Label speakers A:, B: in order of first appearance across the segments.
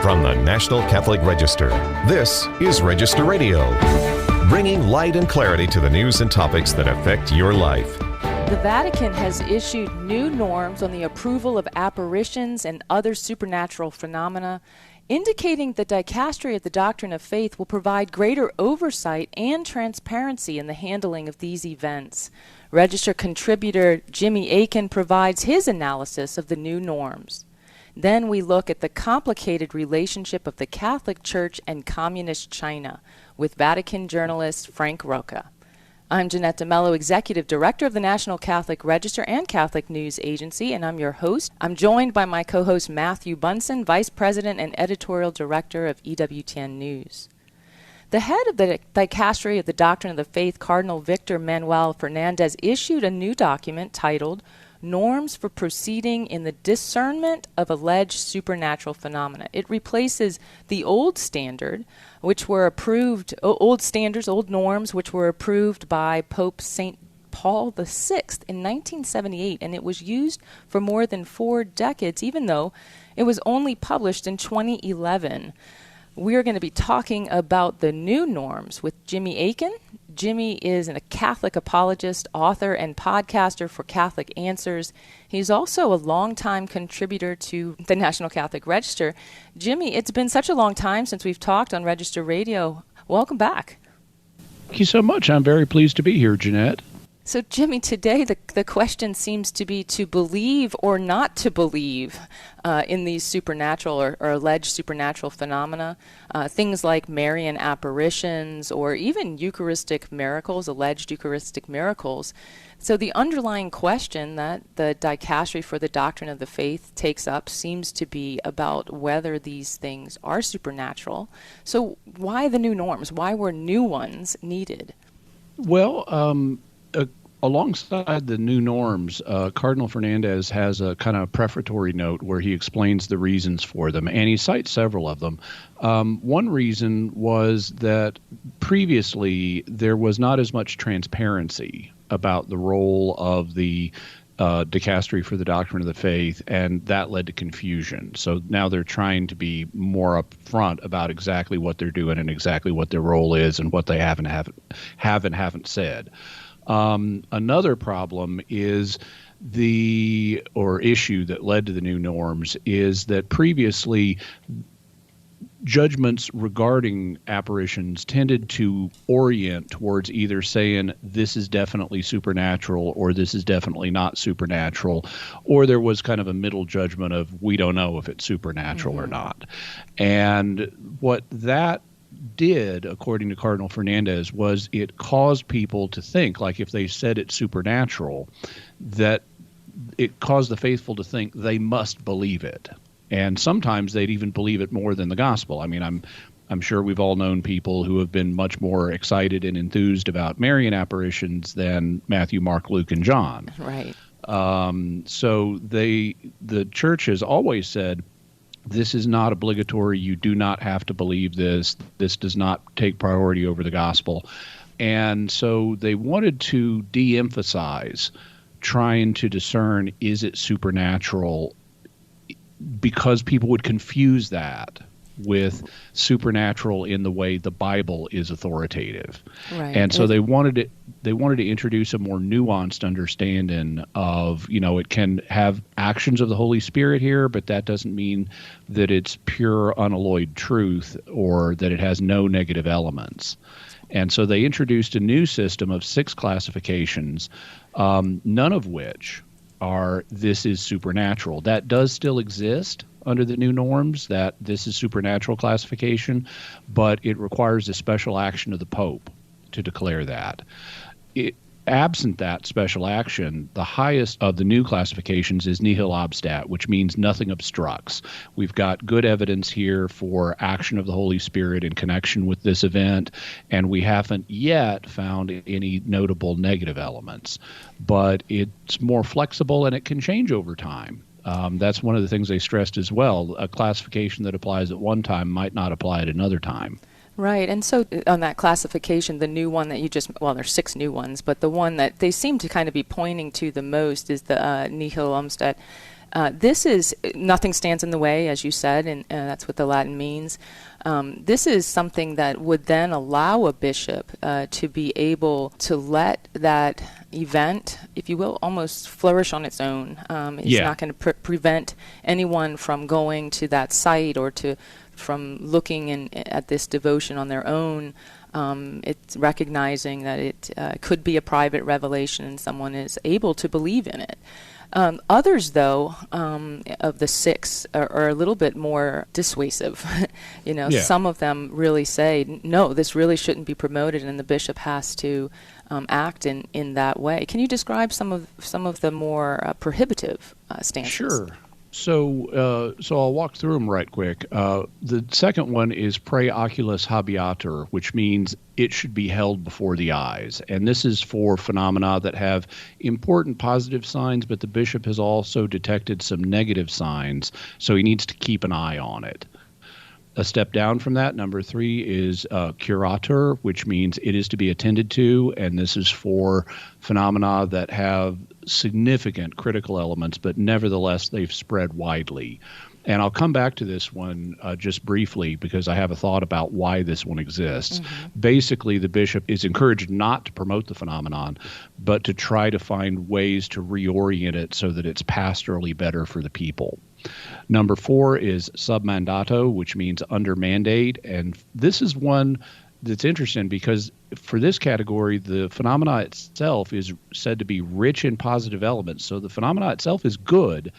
A: From the National Catholic Register, this is Register Radio, bringing light and clarity to the news and topics that affect your life.
B: The Vatican has issued new norms on the approval of apparitions and other supernatural phenomena, indicating the dicastery of the doctrine of faith will provide greater oversight and transparency in the handling of these events. Register contributor Jimmy Akin provides his analysis of the new norms. Then we look at the complicated relationship of the Catholic Church and Communist China with Vatican journalist Frank Rocca. I'm Jeanette DeMello, Executive Director of the National Catholic Register and Catholic News Agency, and I'm your host. I'm joined by my co-host Matthew Bunson, Vice President and Editorial Director of EWTN News. The head of the Dicastery of the Doctrine of the Faith, Cardinal Victor Manuel Fernandez, issued a new document titled Norms for Proceeding in the Discernment of Alleged Supernatural Phenomena. It replaces the old standard, which were approved, old norms, which were approved by Pope St. Paul VI in 1978, and it was used for more than 4 decades, even though it was only published in 2011. We're going to be talking about the new norms with Jimmy Akin. Jimmy is a Catholic apologist, author, and podcaster for Catholic Answers. He's also a longtime contributor to the National Catholic Register. Jimmy, it's been such a long time since we've talked on Register Radio. Welcome back.
C: Thank you so much. I'm very pleased to be here, Jeanette.
B: So, Jimmy, today the question seems to be to believe or not to believe in these supernatural or alleged supernatural phenomena, things like Marian apparitions or even Eucharistic miracles, alleged Eucharistic miracles. So the underlying question that the Dicastery for the Doctrine of the Faith takes up seems to be about whether these things are supernatural. So why the new norms? Why were new ones needed?
C: Well, alongside the new norms, Cardinal Fernandez has a kind of prefatory note where he explains the reasons for them, and he cites several of them. One reason was that previously there was not as much transparency about the role of the Dicastery for the Doctrine of the Faith, and that led to confusion. So now they're trying to be more upfront about exactly what they're doing and exactly what their role is and what they have and haven't said. Another problem is issue that led to the new norms is that previously judgments regarding apparitions tended to orient towards either saying this is definitely supernatural or this is definitely not supernatural, or there was kind of a middle judgment of we don't know if it's supernatural or not. And what that did, according to Cardinal Fernandez, was it caused people to think, like if they said it's supernatural, that it caused the faithful to think they must believe it. And sometimes they'd even believe it more than the gospel. I mean, I'm sure we've all known people who have been much more excited and enthused about Marian apparitions than Matthew, Mark, Luke, and John.
B: Right.
C: So the church has always said, this is not obligatory. You do not have to believe this. This does not take priority over the gospel. And so they wanted to de-emphasize trying to discern, is it supernatural, because people would confuse that with supernatural in the way the Bible is authoritative.
B: Right.
C: And so they wanted to introduce a more nuanced understanding of, it can have actions of the Holy Spirit here, but that doesn't mean that it's pure unalloyed truth or that it has no negative elements. And so they introduced a new system of 6 classifications, none of which are this is supernatural. That does still exist under the new norms, that this is supernatural classification, but it requires a special action of the Pope to declare that. Absent that special action, the highest of the new classifications is nihil obstat, which means nothing obstructs. We've got good evidence here for action of the Holy Spirit in connection with this event, and we haven't yet found any notable negative elements. But it's more flexible and it can change over time. That's one of the things they stressed as well. A classification that applies at one time might not apply at another time.
B: Right, and so on that classification, the new one that there's 6 new ones, but the one that they seem to kind of be pointing to the most is the nihil obstat. This is, nothing stands in the way, as you said, and that's what the Latin means. This is something that would then allow a bishop to be able to let that event, if you will, almost flourish on its own. It's not going to prevent anyone from going to that site or from looking at this devotion on their own. It's recognizing that it could be a private revelation and someone is able to believe in it. Others, though, of the six are a little bit more dissuasive. Some of them really say, no, this really shouldn't be promoted, and the bishop has to act in that way. Can you describe some of the more prohibitive stances?
C: Sure. So I'll walk through them right quick. The second one is pre oculis habeatur, which means it should be held before the eyes. And this is for phenomena that have important positive signs, but the bishop has also detected some negative signs, so he needs to keep an eye on it. A step down from that, number 3 is curator, which means it is to be attended to, and this is for phenomena that have significant critical elements, but nevertheless they've spread widely. And I'll come back to this one just briefly because I have a thought about why this one exists. Mm-hmm. Basically, the bishop is encouraged not to promote the phenomenon, but to try to find ways to reorient it so that it's pastorally better for the people. Number 4 is sub mandato, which means under mandate. And this is one that's interesting because for this category, the phenomena itself is said to be rich in positive elements. So the phenomena itself is good,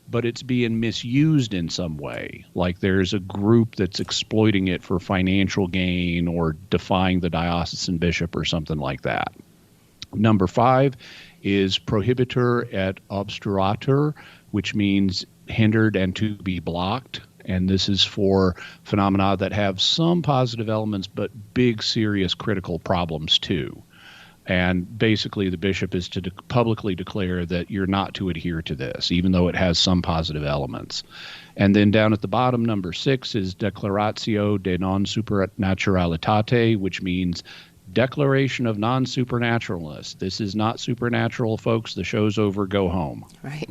C: but it's being misused in some way. Like there's a group that's exploiting it for financial gain or defying the diocesan bishop or something like that. Number 5 is prohibitor et obstruator, which means hindered and to be blocked. And this is for phenomena that have some positive elements, but big, serious, critical problems too. And basically, the bishop is to publicly declare that you're not to adhere to this, even though it has some positive elements. And then down at the bottom, number 6 is declaratio de non supernaturalitate, which means declaration of non-supernaturalness. This is not supernatural, folks. The show's over. Go home.
B: Right.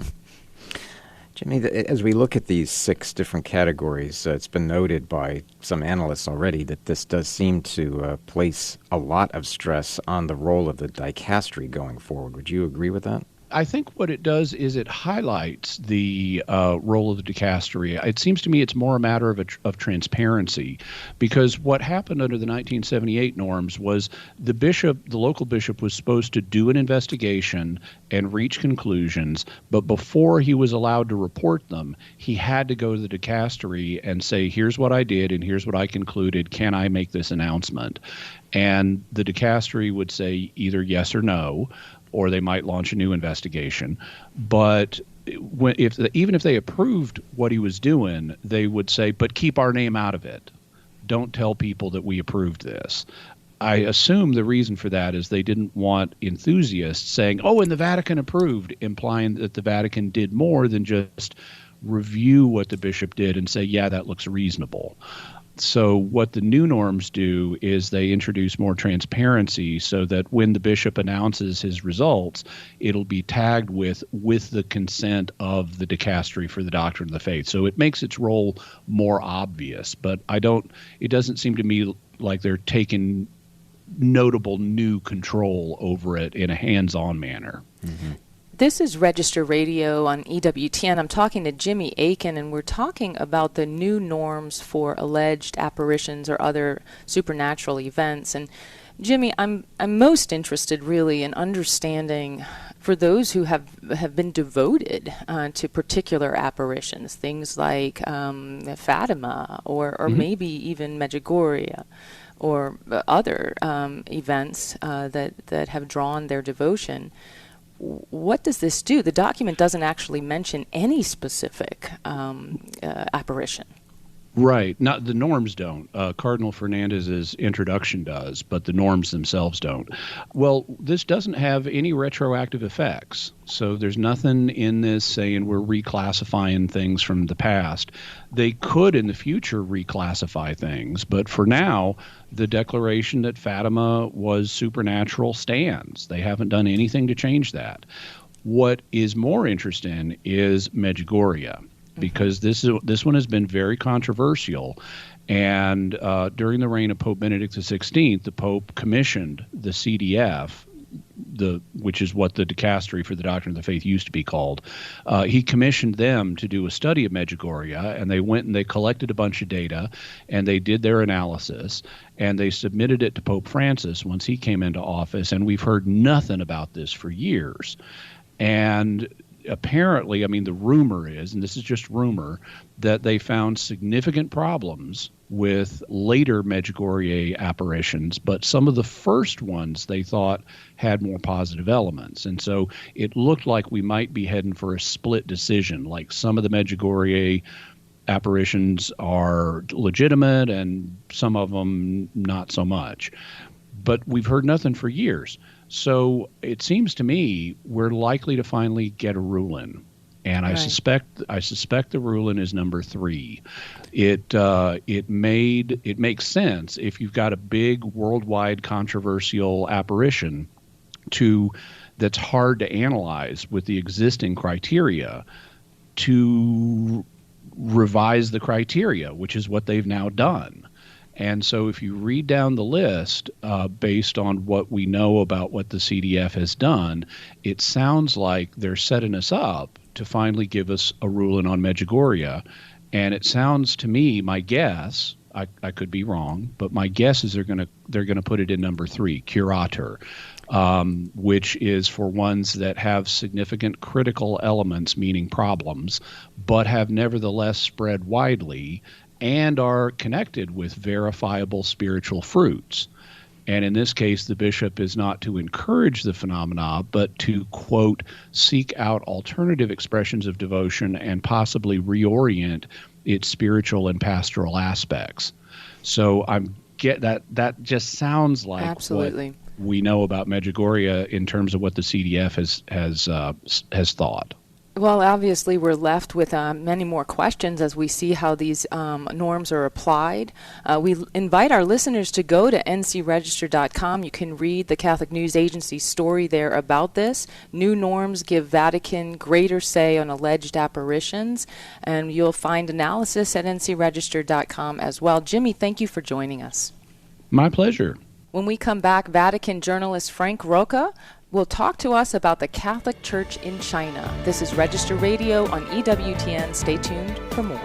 D: Jimmy, as we look at these 6 different categories, it's been noted by some analysts already that this does seem to place a lot of stress on the role of the dicastery going forward. Would you agree with that?
C: I think what it does is it highlights the role of the dicastery. It seems to me it's more a matter of transparency, because what happened under the 1978 norms was the local bishop was supposed to do an investigation and reach conclusions, but before he was allowed to report them, he had to go to the dicastery and say, here's what I did and here's what I concluded. Can I make this announcement? And the dicastery would say either yes or no, or they might launch a new investigation. But even if they approved what he was doing, they would say, but keep our name out of it. Don't tell people that we approved this. I assume the reason for that is they didn't want enthusiasts saying, oh, and the Vatican approved, implying that the Vatican did more than just review what the bishop did and say, yeah, that looks reasonable. So what the new norms do is they introduce more transparency so that when the bishop announces his results, it'll be tagged with the consent of the dicastery for the doctrine of the faith. So it makes its role more obvious, but it doesn't seem to me like they're taking notable new control over it in a hands-on manner.
D: Mm-hmm.
B: This is Register Radio on EWTN. I'm talking to Jimmy Akin, and we're talking about the new norms for alleged apparitions or other supernatural events. And Jimmy, I'm most interested really in understanding for those who have been devoted to particular apparitions, things like Fatima or mm-hmm. maybe even Medjugorje or other events that have drawn their devotion. What does this do? The document doesn't actually mention any specific apparition.
C: Right. Not the norms don't. Cardinal Fernandez's introduction does, but the norms themselves don't. Well, this doesn't have any retroactive effects. So there's nothing in this saying we're reclassifying things from the past. They could in the future reclassify things, but for now, the declaration that Fatima was supernatural stands. They haven't done anything to change that. What is more interesting is Medjugorje, because this one has been very controversial. And during the reign of Pope Benedict XVI, the Pope commissioned the CDF, which is what the Dicastery for the Doctrine of the Faith used to be called. He commissioned them to do a study of Medjugorje, and they went and they collected a bunch of data, and they did their analysis, and they submitted it to Pope Francis once he came into office, and we've heard nothing about this for years. And apparently, I mean, the rumor is, and this is just rumor, that they found significant problems with later Medjugorje apparitions, but some of the first ones they thought had more positive elements. And so it looked like we might be heading for a split decision, like some of the Medjugorje apparitions are legitimate and some of them not so much. But we've heard nothing for years. So it seems to me we're likely to finally get a ruling. And I suspect the ruling is number 3. It makes sense if you've got a big worldwide controversial apparition that's hard to analyze with the existing criteria, to revise the criteria, which is what they've now done. And so if you read down the list based on what we know about what the CDF has done, it sounds like they're setting us up to finally give us a ruling on Medjugorje. And it sounds to me, my guess, I could be wrong, but my guess is they're gonna put it in number 3, curator, which is for ones that have significant critical elements, meaning problems, but have nevertheless spread widely and are connected with verifiable spiritual fruits. And in this case, the bishop is not to encourage the phenomena, but to, quote, seek out alternative expressions of devotion and possibly reorient its spiritual and pastoral aspects. So that just sounds like
B: Absolutely.
C: what we know about Medjugorje in terms of what the CDF has thought.
B: Well, obviously, we're left with many more questions as we see how these norms are applied. We invite our listeners to go to ncregister.com. You can read the Catholic News Agency's story there about this. New norms give Vatican greater say on alleged apparitions, and you'll find analysis at ncregister.com as well. Jimmy, thank you for joining us.
C: My pleasure.
B: When we come back, Vatican journalist Frank Rocca will talk to us about the Catholic Church in China. This is Register Radio on EWTN. Stay tuned for more.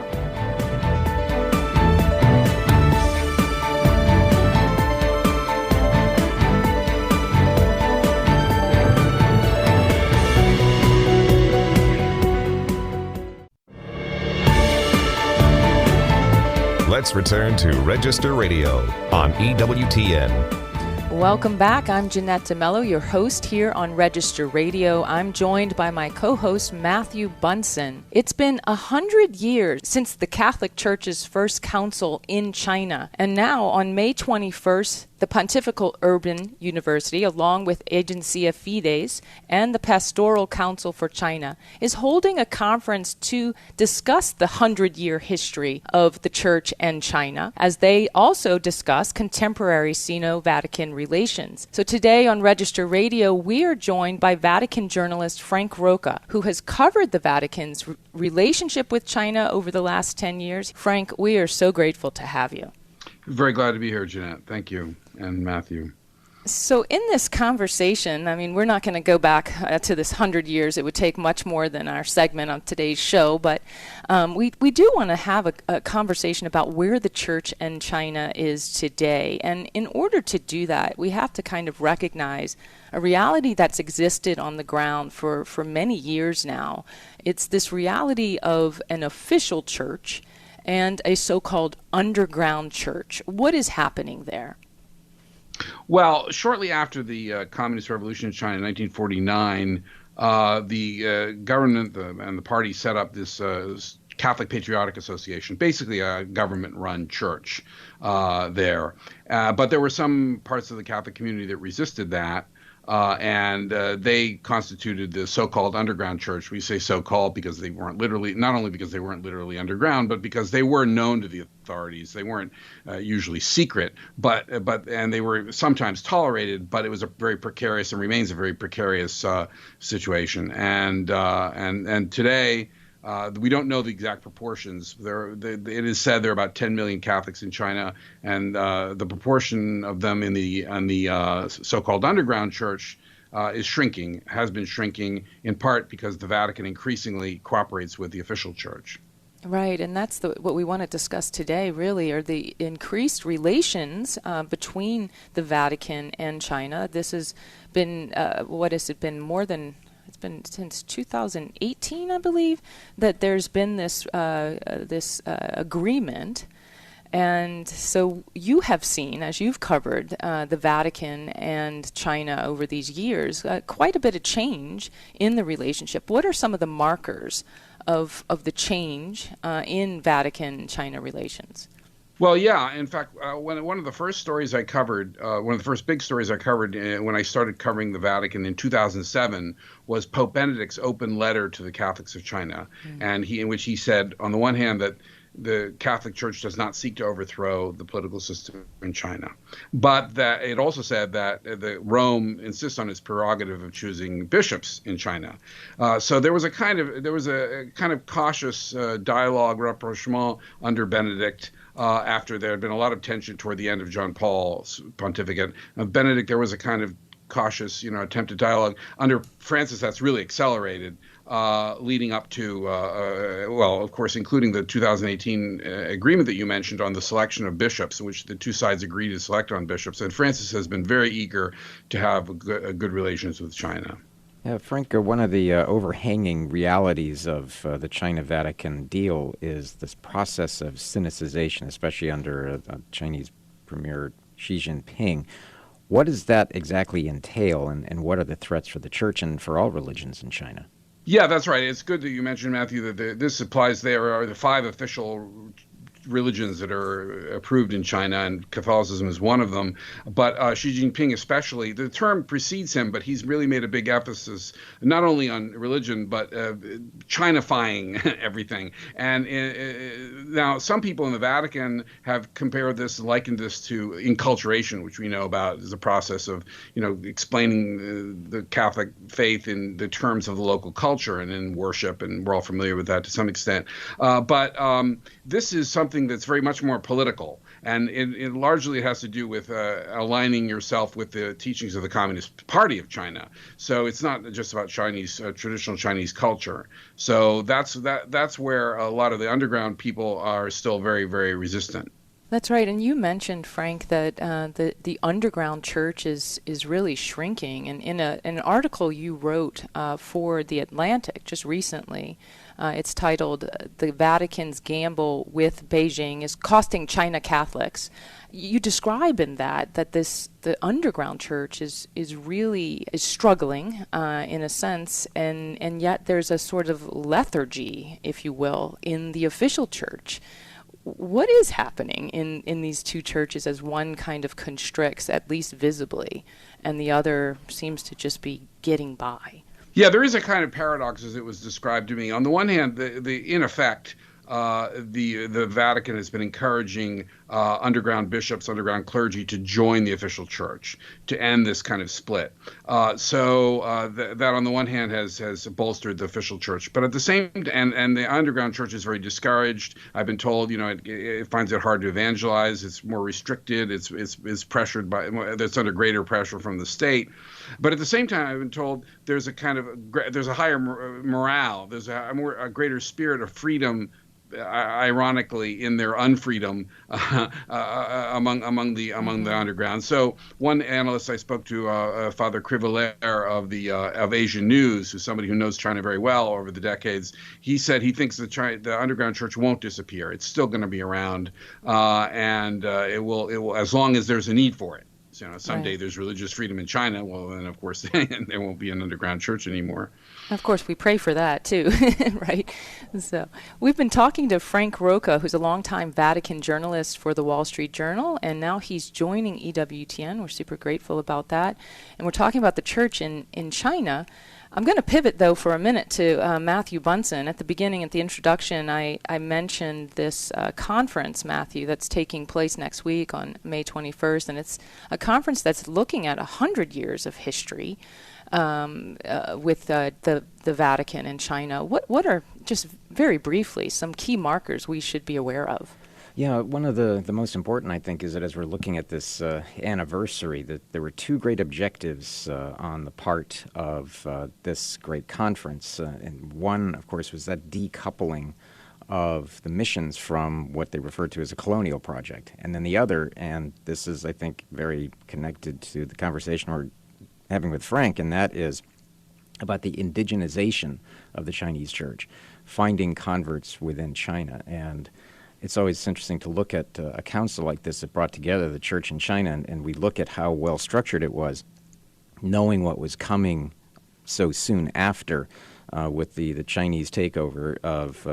A: Let's return to Register Radio on EWTN.
B: Welcome back. I'm Jeanette DeMello, your host here on Register Radio. I'm joined by my co-host, Matthew Bunson. It's been 100 years since the Catholic Church's first council in China. And now, on May 21st, the Pontifical Urban University, along with Agencia Fides and the Pastoral Council for China, is holding a conference to discuss the 100-year history of the Church and China, as they also discuss contemporary Sino-Vatican relations. So today on Register Radio, we are joined by Vatican journalist Frank Rocca, who has covered the Vatican's relationship with China over the last 10 years. Frank, we are so grateful to have you.
E: Very glad to be here, Jeanette. Thank you. And Matthew.
B: So in this conversation, I mean, we're not going to go back to this 100 years. It would take much more than our segment on today's show. But we do want to have a conversation about where the Church and China is today. And in order to do that, we have to kind of recognize a reality that's existed on the ground for many years now. It's this reality of an official church and a so-called underground church. What is happening there?
E: Well, shortly after the Communist Revolution in China in 1949, the government and the party set up this Catholic Patriotic Association, basically a government-run church there. But there were some parts of the Catholic community that resisted that. and they constituted the so-called underground church. We say so-called because they weren't literally, not only because they weren't literally underground, but because they were known to the authorities. They weren't usually secret, and they were sometimes tolerated, but it was a very precarious and remains a very precarious situation. And today, we don't know the exact proportions. It is said there are about 10 million Catholics in China, and the proportion of them in the so-called underground church is shrinking, has been shrinking, in part because the Vatican increasingly cooperates with the official church.
B: Right, and that's what we want to discuss today, really, are the increased relations between the Vatican and China. This has been, it's been since 2018, I believe, that there's been this agreement. And so you have seen, as you've covered the Vatican and China over these years, quite a bit of change in the relationship. What are some of the markers of the change in Vatican-China relations?
E: Well, yeah. In fact, one of the first stories I covered, one of the first big stories I covered when I started covering the Vatican in 2007 was Pope Benedict's open letter to the Catholics of China, and in which he said, on the one hand, that the Catholic Church does not seek to overthrow the political system in China, but that it also said that Rome insists on its prerogative of choosing bishops in China. So there was a kind of cautious dialogue, rapprochement under Benedict. After there had been a lot of tension toward the end of John Paul's pontificate, Benedict, there was a kind of cautious, attempt at dialogue. Under Francis, that's really accelerated, leading up to, well, of course, including the 2018 agreement that you mentioned on the selection of bishops, in which the two sides agreed to select on bishops. And Francis has been very eager to have good relations with China.
D: Frank, one of the overhanging realities of the China-Vatican deal is this process of Sinicization, especially under Chinese Premier Xi Jinping. What does that exactly entail, and what are the threats for the Church and for all religions in China?
E: Yeah, that's right. It's good that you mentioned, Matthew, that this applies. There are the 5 official religions that are approved in China, and Catholicism is one of them. But Xi Jinping especially, the term precedes him, but he's really made a big emphasis not only on religion, but Chinifying everything. And now some people in the Vatican have compared this, likened this to enculturation, which we know about as a process of, explaining the Catholic faith in the terms of the local culture and in worship, and we're all familiar with that to some extent. But this is something that's very much more political, and it largely has to do with aligning yourself with the teachings of the Communist Party of China. So it's not just about Chinese traditional Chinese culture. So that's where a lot of the underground people are still very, very resistant.
B: That's right, and you mentioned, Frank, that the underground church is really shrinking. And in an article you wrote for The Atlantic just recently, it's titled "The Vatican's Gamble with Beijing is Costing China Catholics." You describe in that the underground church is really struggling in a sense, and yet there's a sort of lethargy, if you will, in the official church. What is happening in these two churches as one kind of constricts, at least visibly, and the other seems to just be getting by?
E: Yeah, there is a kind of paradox, as it was described to me. On the one hand, in effect, the Vatican has been encouraging underground bishops, underground clergy to join the official church to end this kind of split. So that on the one hand has bolstered the official church, but at the same and the underground church is very discouraged. I've been told, it finds it hard to evangelize. It's more restricted. It's pressured by. It's under greater pressure from the state. But at the same time, I've been told there's a higher morale. There's a greater spirit of freedom, ironically, in their unfreedom among the underground. So one analyst I spoke to, Father Crivellaire of Asian News, who's somebody who knows China very well over the decades, he said he thinks the underground church won't disappear. It's still going to be around, and it will as long as there's a need for it. Someday
B: Right.
E: there's religious freedom in China. Well, then of course there won't be an underground church anymore.
B: Of course, we pray for that too, right? So, we've been talking to Frank Rocca, who's a longtime Vatican journalist for the Wall Street Journal, and now he's joining EWTN. We're super grateful about that. And we're talking about the church in China. I'm going to pivot, though, for a minute to Matthew Bunson. At the beginning, at the introduction, I mentioned this conference, Matthew, that's taking place next week on May 21st, and it's a conference that's looking at 100 years of history with the Vatican and China. What are, just very briefly, some key markers we should be aware of?
D: Yeah, one of the most important, I think, is that as we're looking at this anniversary, that there were two great objectives on the part of this great conference. And one, of course, was that decoupling of the missions from what they referred to as a colonial project. And then the other, and this is, I think, very connected to the conversation we're having with Frank, and that is about the indigenization of the Chinese church, finding converts within China. And it's always interesting to look at a council like this that brought together the church in China, and we look at how well structured it was, knowing what was coming so soon after with the Chinese takeover of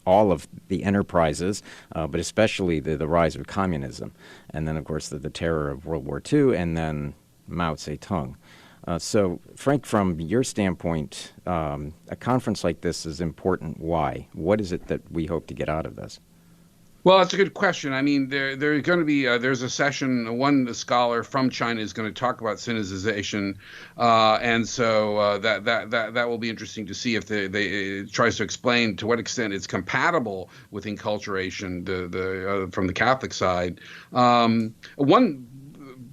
D: all of the enterprises, but especially the rise of communism, and then, of course, the terror of World War II, and then Mao Zedong. So, Frank, from your standpoint, a conference like this is important. Why? What is it that we hope to get out of this?
E: Well, that's a good question. I mean, there's going to be there's a session. One scholar from China is going to talk about Sinicization, and so that will be interesting to see if it tries to explain to what extent it's compatible with enculturation from the Catholic side. One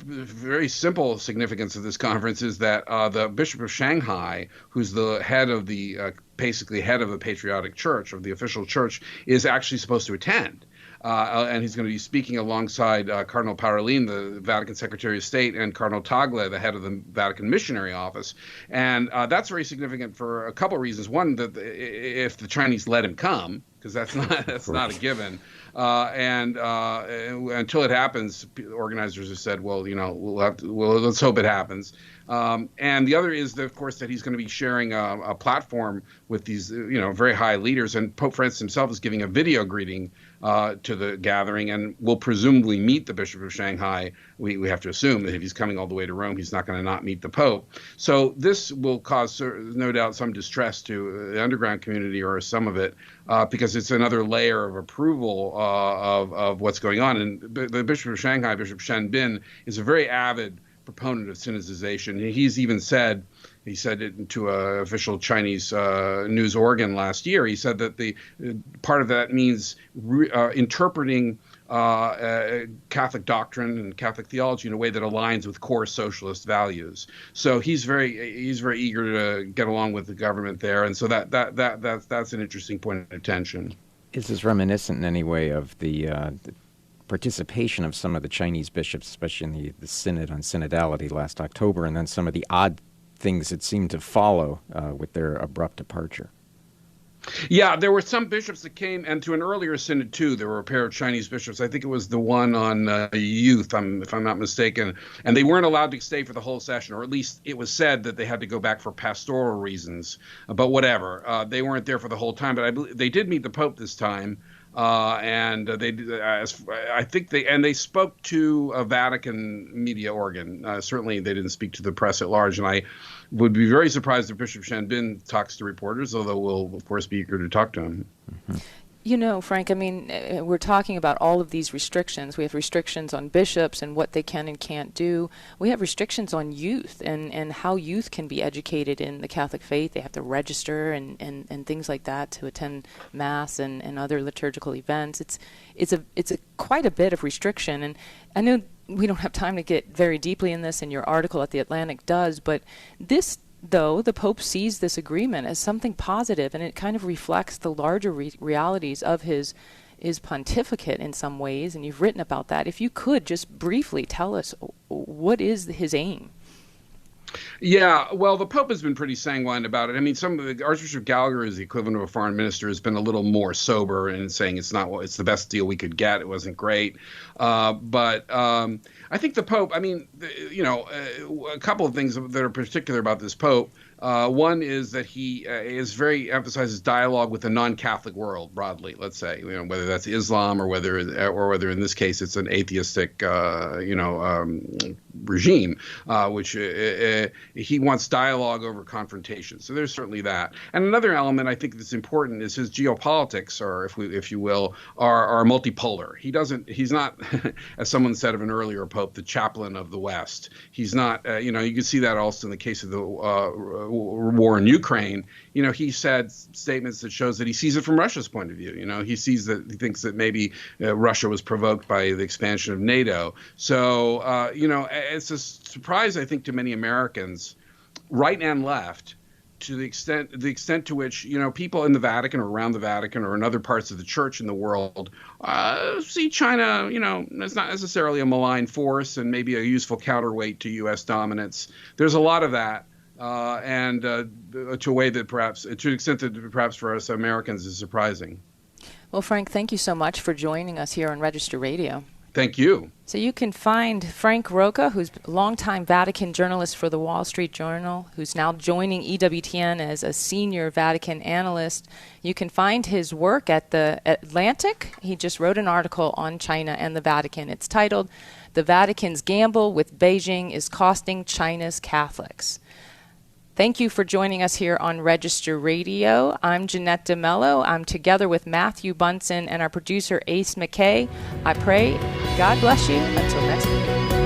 E: very simple significance of this conference is that the Bishop of Shanghai, who's the head of basically head of the Patriotic Church, of the official church, is actually supposed to attend. And he's going to be speaking alongside Cardinal Parolin, the Vatican Secretary of State, and Cardinal Tagle, the head of the Vatican Missionary Office. And that's very significant for a couple of reasons. One, that if the Chinese let him come, because that's not a given. And until it happens, organizers have said, well, let's hope it happens. And the other is, of course, that he's going to be sharing a platform with these, very high leaders. And Pope Francis himself is giving a video greeting to the gathering, and will presumably meet the Bishop of Shanghai. We have to assume that if he's coming all the way to Rome, he's not going to not meet the Pope. So this will cause, no doubt, some distress to the underground community, or some of it, because it's another layer of approval of what's going on. And the Bishop of Shanghai, Bishop Shen Bin, is a very avid proponent of Sinicization. He said it to an official Chinese news organ last year. He said that the part of that means interpreting Catholic doctrine and Catholic theology in a way that aligns with core socialist values. So he's very eager to get along with the government there, and so that's an interesting point of attention.
D: Is this reminiscent in any way of the participation of some of the Chinese bishops, especially in the Synod on Synodality last October, and then some of the odd things that seemed to follow with their abrupt departure?
E: Yeah, there were some bishops that came, and to an earlier synod too, there were a pair of Chinese bishops. I think it was the one on youth, if I'm not mistaken, and they weren't allowed to stay for the whole session, or at least it was said that they had to go back for pastoral reasons. But whatever, they weren't there for the whole time. But I believe they did meet the Pope this time. And they spoke to a Vatican media organ. Certainly, they didn't speak to the press at large. And I would be very surprised if Bishop Shen Bin talks to reporters, although we'll, of course, be eager to talk to him.
D: Mm-hmm.
B: Frank, I mean, we're talking about all of these restrictions. We have restrictions on bishops and what they can and can't do. We have restrictions on youth and how youth can be educated in the Catholic faith. They have to register and things like that to attend Mass and other liturgical events. It's a quite a bit of restriction. And I know we don't have time to get very deeply in this, and your article at The Atlantic does, but this, though, the Pope sees this agreement as something positive, and it kind of reflects the larger realities of his pontificate in some ways, and you've written about that. If you could just briefly tell us, what is his aim?
E: Yeah, well, the Pope has been pretty sanguine about it. I mean, some of the Archbishop Gallagher is the equivalent of a foreign minister, has been a little more sober and saying it's the best deal we could get. It wasn't great, but I think the Pope. I mean, a couple of things that are particular about this Pope. One is that he is very emphasizes dialogue with the non-Catholic world broadly. Let's say, whether that's Islam or whether in this case it's an atheistic, regime, which he wants dialogue over confrontation. So there's certainly that. And another element I think that's important is his geopolitics, or if you will, are multipolar. He's not, as someone said of an earlier Pope, the chaplain of the West. He's not, you can see that also in the case of the war in Ukraine. He said statements that shows that he sees it from Russia's point of view. He thinks that maybe Russia was provoked by the expansion of NATO. So, it's a surprise, I think, to many Americans, right and left, to the extent to which people in the Vatican or around the Vatican or in other parts of the church in the world see China as not necessarily a malign force and maybe a useful counterweight to U.S. dominance. There's a lot of that, and to a way that perhaps, to the extent that perhaps for us Americans is surprising.
B: Well, Frank, thank you so much for joining us here on Register Radio.
E: Thank you.
B: So you can find Frank Rocca, who's a longtime Vatican journalist for the Wall Street Journal, who's now joining EWTN as a senior Vatican analyst. You can find his work at the Atlantic. He just wrote an article on China and the Vatican. It's titled, "The Vatican's Gamble with Beijing is Costing China's Catholics." Thank you for joining us here on Register Radio. I'm Jeanette DeMello. I'm together with Matthew Bunson and our producer, Ace McKay. I pray God bless you. Until next week.